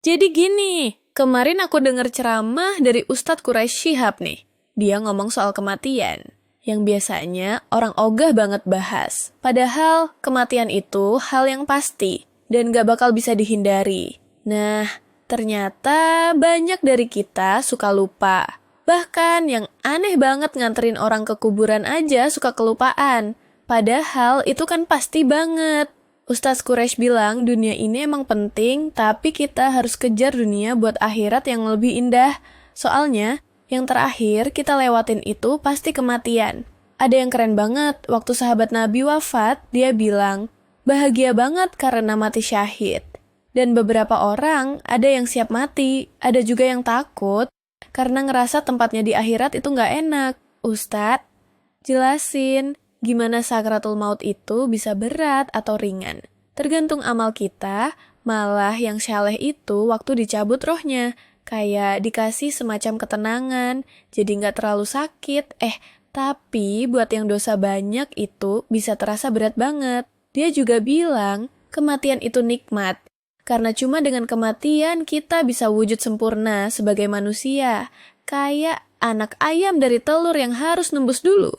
Jadi gini, kemarin aku dengar ceramah dari Ustadz Quraisy Shihab nih. Dia ngomong soal kematian, yang biasanya orang ogah banget bahas. Padahal kematian itu hal yang pasti, dan gak bakal bisa dihindari. Nah, ternyata banyak dari kita suka lupa. Bahkan yang aneh banget nganterin orang ke kuburan aja suka kelupaan. Padahal itu kan pasti banget. Ustaz Quraisy bilang dunia ini emang penting, tapi kita harus kejar dunia buat akhirat yang lebih indah. Soalnya, yang terakhir kita lewatin itu pasti kematian. Ada yang keren banget, waktu sahabat Nabi wafat, dia bilang, bahagia banget karena mati syahid. Dan beberapa orang, ada yang siap mati, ada juga yang takut, karena ngerasa tempatnya di akhirat itu nggak enak. Ustadz, jelasin. Gimana sakratul maut itu bisa berat atau ringan. Tergantung amal kita, malah yang syaleh itu waktu dicabut rohnya. Kayak dikasih semacam ketenangan, jadi nggak terlalu sakit. Tapi buat yang dosa banyak itu bisa terasa berat banget. Dia juga bilang, kematian itu nikmat. Karena cuma dengan kematian kita bisa wujud sempurna sebagai manusia. Kayak anak ayam dari telur yang harus nembus dulu.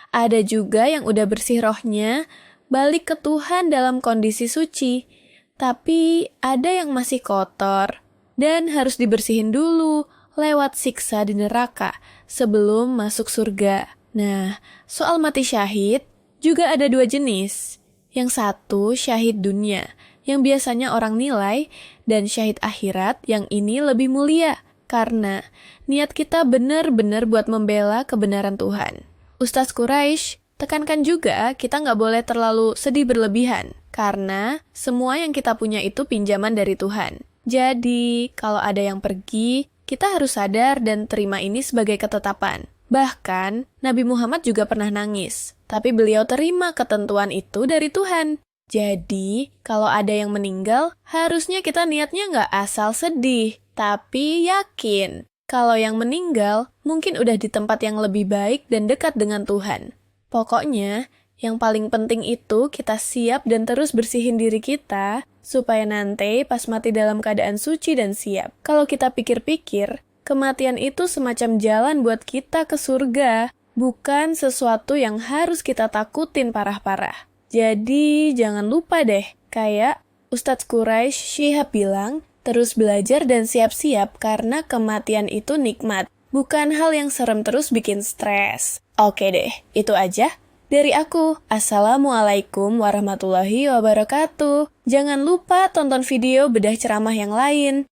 Ada juga yang udah bersih rohnya, balik ke Tuhan dalam kondisi suci. Tapi ada yang masih kotor dan harus dibersihin dulu lewat siksa di neraka sebelum masuk surga. Nah, soal mati syahid juga ada dua jenis. Yang satu syahid dunia, yang biasanya orang nilai, dan syahid akhirat yang ini lebih mulia. Karena niat kita benar-benar buat membela kebenaran Tuhan. Ustaz Quraisy tekankan juga kita nggak boleh terlalu sedih berlebihan, karena semua yang kita punya itu pinjaman dari Tuhan. Jadi, kalau ada yang pergi, kita harus sadar dan terima ini sebagai ketetapan. Bahkan, Nabi Muhammad juga pernah nangis, tapi beliau terima ketentuan itu dari Tuhan. Jadi, kalau ada yang meninggal, harusnya kita niatnya nggak asal sedih, tapi yakin. Kalau yang meninggal, mungkin udah di tempat yang lebih baik dan dekat dengan Tuhan. Pokoknya, yang paling penting itu kita siap dan terus bersihin diri kita, supaya nanti pas mati dalam keadaan suci dan siap. Kalau kita pikir-pikir, kematian itu semacam jalan buat kita ke surga, bukan sesuatu yang harus kita takutin parah-parah. Jadi, jangan lupa deh, kayak Ustadz Quraisy Shihab bilang, terus belajar dan siap-siap karena kematian itu nikmat. Bukan hal yang serem terus bikin stres. Oke deh, itu aja dari aku. Assalamualaikum warahmatullahi wabarakatuh. Jangan lupa tonton video bedah ceramah yang lain.